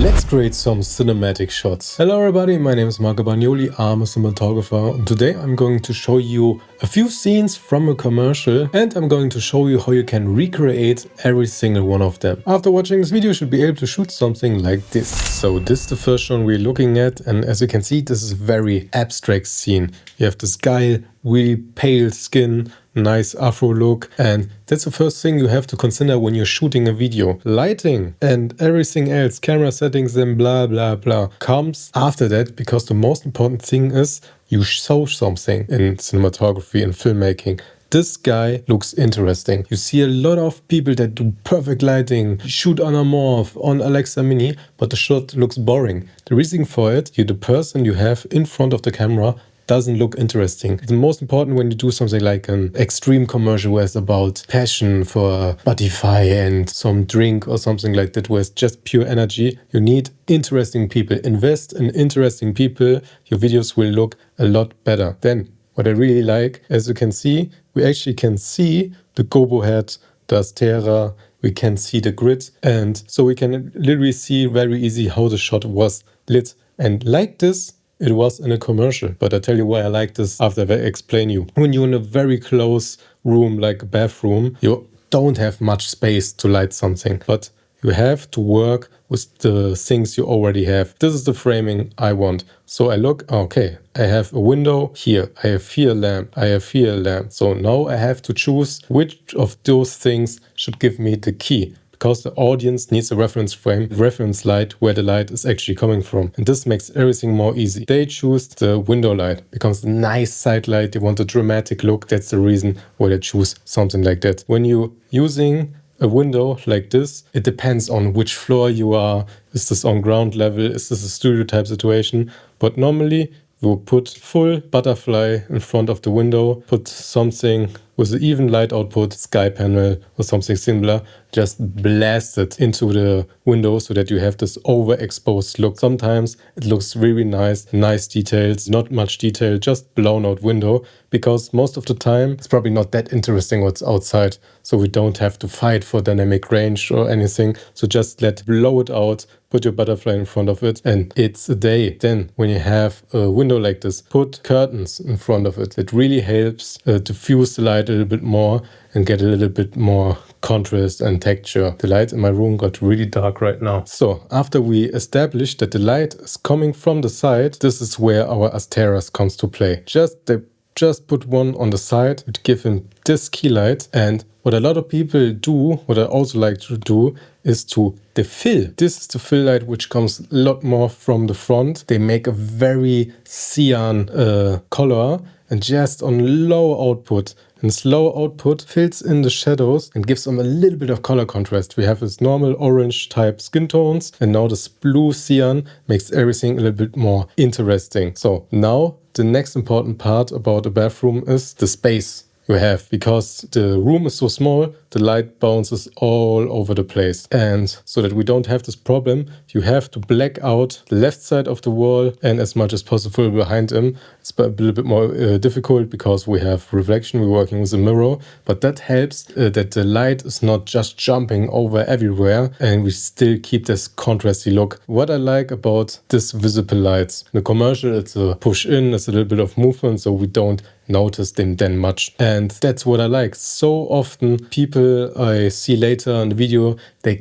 Let's create some cinematic shots. Hello everybody, my name is Marco Bagnoli, I'm a cinematographer, and today I'm going to show you a few scenes from a commercial, and I'm going to show you how you can recreate every single one of them. After watching this video, you should be able to shoot something like this. So this is the first one we're looking at, and as you can see, this is a very abstract scene. You have this guy, really pale skin, nice afro look, and that's the first thing you have to consider when you're shooting a video. Lighting and everything else, camera settings and blah blah blah, comes after that, because the most important thing is you show something in cinematography and filmmaking. This guy looks interesting. You see a lot of people that do perfect lighting, shoot on a morph, on Alexa Mini, but the shot looks boring. The reason for it, the person you have in front of the camera doesn't look interesting. It's most important when you do something like an extreme commercial where it's about passion for Spotify and some drink or something like that, where it's just pure energy. You need interesting people. Invest in interesting people. Your videos will look a lot better. Then, what I really like, as you can see, we actually can see the gobo head, the Astera, we can see the grid, and so we can literally see very easy how the shot was lit. And like this, it was in a commercial, but I'll tell you why I like this after I explain you. When you're in a very close room, like a bathroom, you don't have much space to light something, but you have to work with the things you already have. This is the framing I want. So I look, okay, I have a window here, I have here a lamp, I have here a lamp. So now I have to choose which of those things should give me the key, because the audience needs a reference frame, reference light, where the light is actually coming from. And this makes everything more easy. They choose the window light, becomes a nice side light. They want a dramatic look. That's the reason why they choose something like that. When you're using a window like this, it depends on which floor you are. Is this on ground level? Is this a studio type situation? But normally you put full butterfly in front of the window, put something with an even light output, sky panel or something similar, just blast it into the window so that you have this overexposed look. Sometimes it looks really nice details, not much detail, just blown out window, because most of the time it's probably not that interesting what's outside. So we don't have to fight for dynamic range or anything. So just blow it out, put your butterfly in front of it, and it's a day. Then when you have a window like this, put curtains in front of it. It really helps diffuse the light a little bit more and get a little bit more contrast and texture. The light in my room got really dark right now. So after we established that the light is coming from the side, this is where our Asteras comes to play. Just put one on the side to give him this key light. And what a lot of people do, what I also like to do, is to the fill. This is the fill light which comes a lot more from the front. They make a very cyan color, and just on low output. And this low output fills in the shadows and gives them a little bit of color contrast. We have this normal orange type skin tones, and now this blue cyan makes everything a little bit more interesting. So now the next important part about a bathroom is the space you have, because the room is so small, the light bounces all over the place. And so that we don't have this problem, you have to black out the left side of the wall and as much as possible behind him. It's a little bit more difficult because we have reflection, we're working with a mirror, but that helps that the light is not just jumping over everywhere and we still keep this contrasty look. What I like about this visible lights, in the commercial it's a push in, it's a little bit of movement, so we don't notice them then much. And that's what I like. So often people I see later in the video, they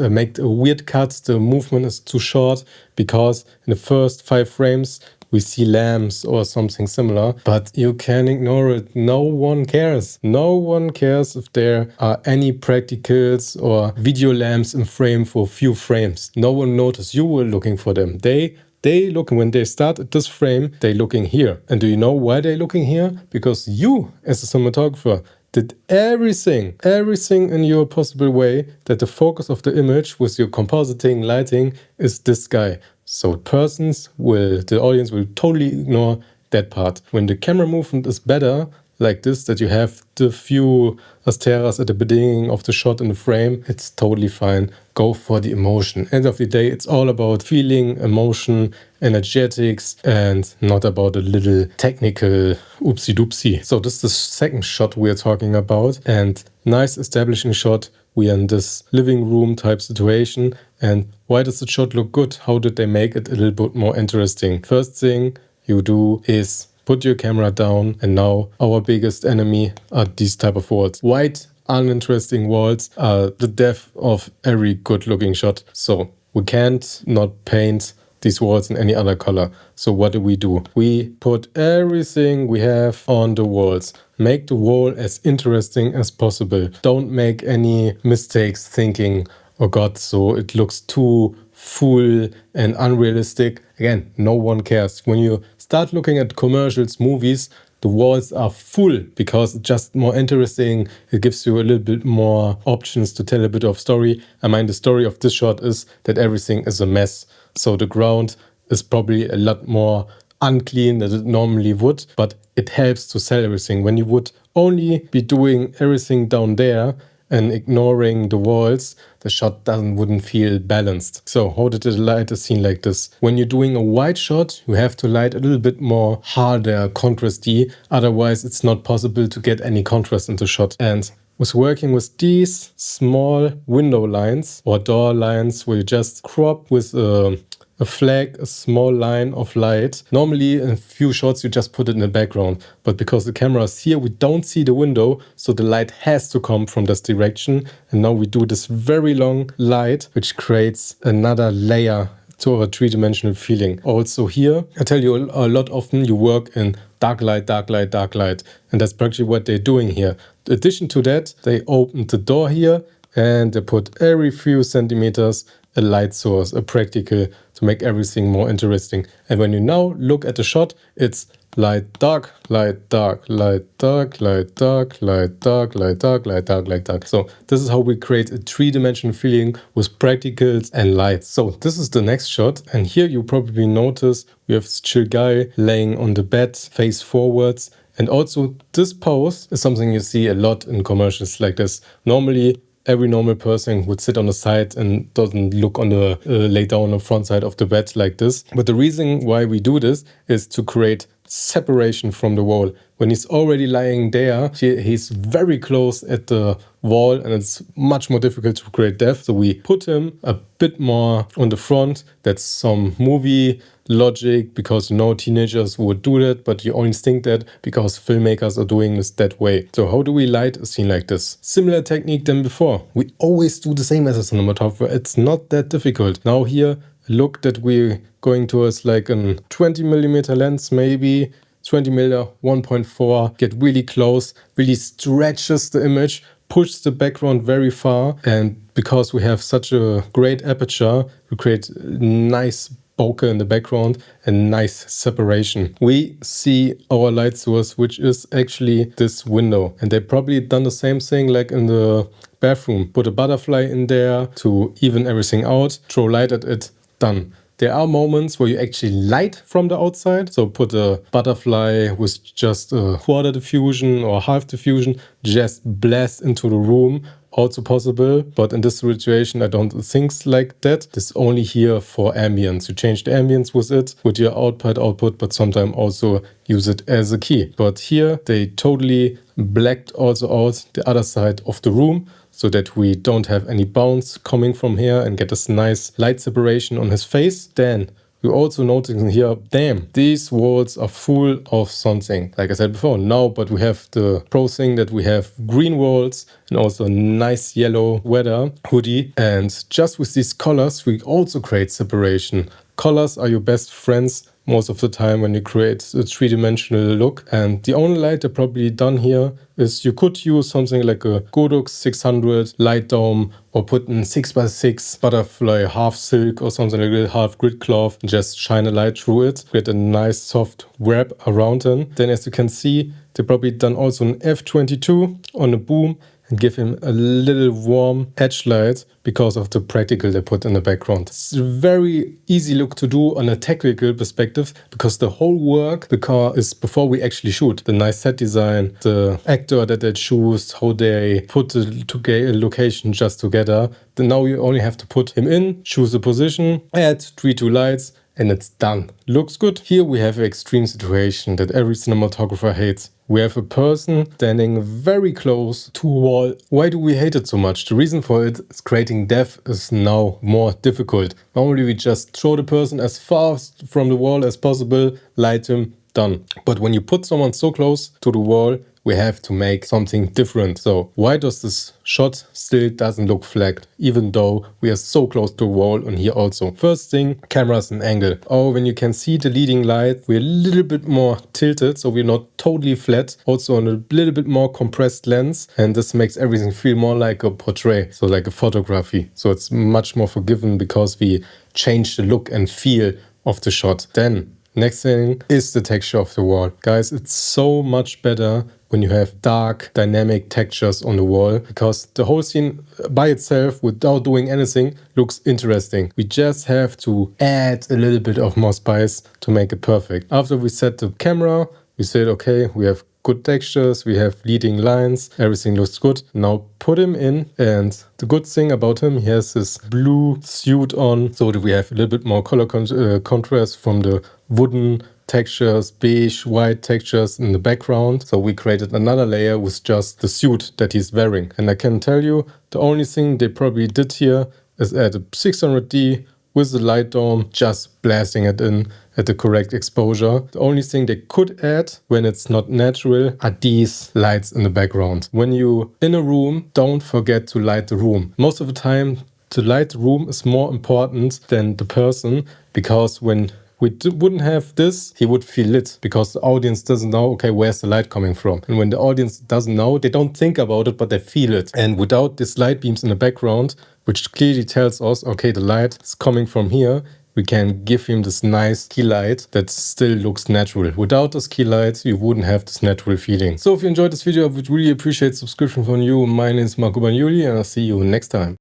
make a weird cut, the movement is too short, because in the first 5 frames we see lamps or something similar, but you can ignore it. No one cares. No one cares if there are any practicals or video lamps in frame for a few frames. No one noticed you were looking for them. They looking, when they start at this frame, they looking here. And do you know why they're looking here? Because you, as a cinematographer, did everything in your possible way that the focus of the image with your compositing, lighting is this guy. So the audience will totally ignore that part. When the camera movement is better, like this, that you have the few Asteras at the beginning of the shot in the frame, it's totally fine. Go for the emotion. End of the day, it's all about feeling, emotion, energetics, and not about a little technical oopsie doopsie. So this is the second shot we're talking about, and nice establishing shot. We are in this living room type situation, And why does the shot look good? How did they make it a little bit more interesting? First thing you do is put your camera down, and now our biggest enemy are these type of walls. White, uninteresting walls are the death of every good looking shot. So we can't not paint these walls in any other color. So what do? We put everything we have on the walls. Make the wall as interesting as possible. Don't make any mistakes thinking, oh God, so it looks too full and unrealistic. Again, no one cares. When you start looking at commercials, movies, the walls are full because it's just more interesting. It gives you a little bit more options to tell a bit of story. I mean, the story of this shot is that everything is a mess. So the ground is probably a lot more unclean than it normally would, but it helps to sell everything. When you would only be doing everything down there and ignoring the walls, the shot wouldn't feel balanced. So how did I light a scene like this? When you're doing a wide shot, you have to light a little bit more harder, contrasty. Otherwise, it's not possible to get any contrast into shot. And was working with these small window lines or door lines where you just crop with a flag, a small line of light. Normally in a few shots you just put it in the background, but because the camera is here we don't see the window, so the light has to come from this direction, and now we do this very long light which creates another layer to a three-dimensional feeling. Also here, I tell you a lot often you work in dark light, dark light, dark light, and that's practically what they're doing here. In addition to that, they opened the door here and they put every few centimeters a light source, a practical, to make everything more interesting. And when you now look at the shot, it's light, dark, light, dark, light, dark, light, dark, light, dark, light, dark, light, dark, light, dark. So this is how we create a three-dimensional feeling with practicals and lights. So this is the next shot, and here you probably notice we have this chill guy laying on the bed, face forwards. And also this pose is something you see a lot in commercials like this. Normally, every normal person would sit on the side and doesn't look on the lay down on the front side of the bed like this. But the reason why we do this is to create separation from the wall. When he's already lying there, he's very close at the wall and it's much more difficult to create depth. So we put him a bit more on the front. That's some movie logic, because you know teenagers would do that, but you only think that because filmmakers are doing this that way. So how do we light a scene like this? Similar technique than before. We always do the same as a cinematographer. It's not that difficult. Now here, look that we're going towards like a 20mm lens, maybe 20mm 1.4, get really close, really stretches the image, push the background very far, and because we have such a great aperture, we create nice bokeh in the background and nice separation. We see our light source, which is actually this window, and they probably done the same thing like in the bathroom. Put a butterfly in there to even everything out, throw light at it, done. There are moments where you actually light from the outside. So put a butterfly with just a quarter diffusion or half diffusion, just blast into the room. Also possible, but in this situation I don't think like that. This is only here for ambience. You change the ambience with it, with your output, but sometimes also use it as a key. But here they totally blacked also out the other side of the room, so that we don't have any bounce coming from here and get this nice light separation on his face. Then we're also noticing here, damn, these walls are full of something. Like I said before, now, but we have the pro thing that we have green walls and also a nice yellow weather hoodie. And just with these colors, we also create separation. Colors are your best friends most of the time when you create a three-dimensional look. And the only light I probably done here is you could use something like a Godux 600 light dome, or put in 6x6 butterfly half silk or something like that, half grid cloth, and just shine a light through it, create a nice soft wrap around him. Then as you can see, they probably done also an F22 on a boom and give him a little warm edge light because of the practical they put in the background. It's a very easy look to do on a technical perspective, because the whole work is before we actually shoot. The nice set design, the actor that they choose, how they put the location just together. Then now you only have to put him in, choose a position, add 3-2 lights, and it's done. Looks good. Here we have an extreme situation that every cinematographer hates. We have a person standing very close to a wall. Why do we hate it so much? The reason for it is creating depth is now more difficult. Normally we just show the person as far from the wall as possible, light him, done. But when you put someone so close to the wall, we have to make something different. So why does this shot still doesn't look flagged, even though we are so close to the wall and here also? First thing, cameras and angle. Oh, when you can see the leading light, we're a little bit more tilted, so we're not totally flat. Also on a little bit more compressed lens, and this makes everything feel more like a portrait, so like a photography. So it's much more forgiving because we change the look and feel of the shot. Then next thing is the texture of the wall. Guys, it's so much better when you have dark, dynamic textures on the wall, because the whole scene by itself, without doing anything, looks interesting. We just have to add a little bit of more spice to make it perfect. After we set the camera, we said, okay, we have good textures, we have leading lines, everything looks good. Now put him in, and the good thing about him, he has this blue suit on, so that we have a little bit more color contrast from the wooden textures, beige, white textures in the background. So we created another layer with just the suit that he's wearing. And I can tell you, the only thing they probably did here is add a 600D with the light dome, just blasting it in at the correct exposure. The only thing they could add when it's not natural are these lights in the background. When you in a room, don't forget to light the room. Most of the time, to light the room is more important than the person, because when we wouldn't have this, he would feel lit, because the audience doesn't know, okay, where's the light coming from? And when the audience doesn't know, they don't think about it, but they feel it. And without these light beams in the background, which clearly tells us, okay, the light is coming from here, we can give him this nice key light that still looks natural. Without this key light, you wouldn't have this natural feeling. So if you enjoyed this video, I would really appreciate subscription from you. My name is Marco Bagnoli, and I'll see you next time.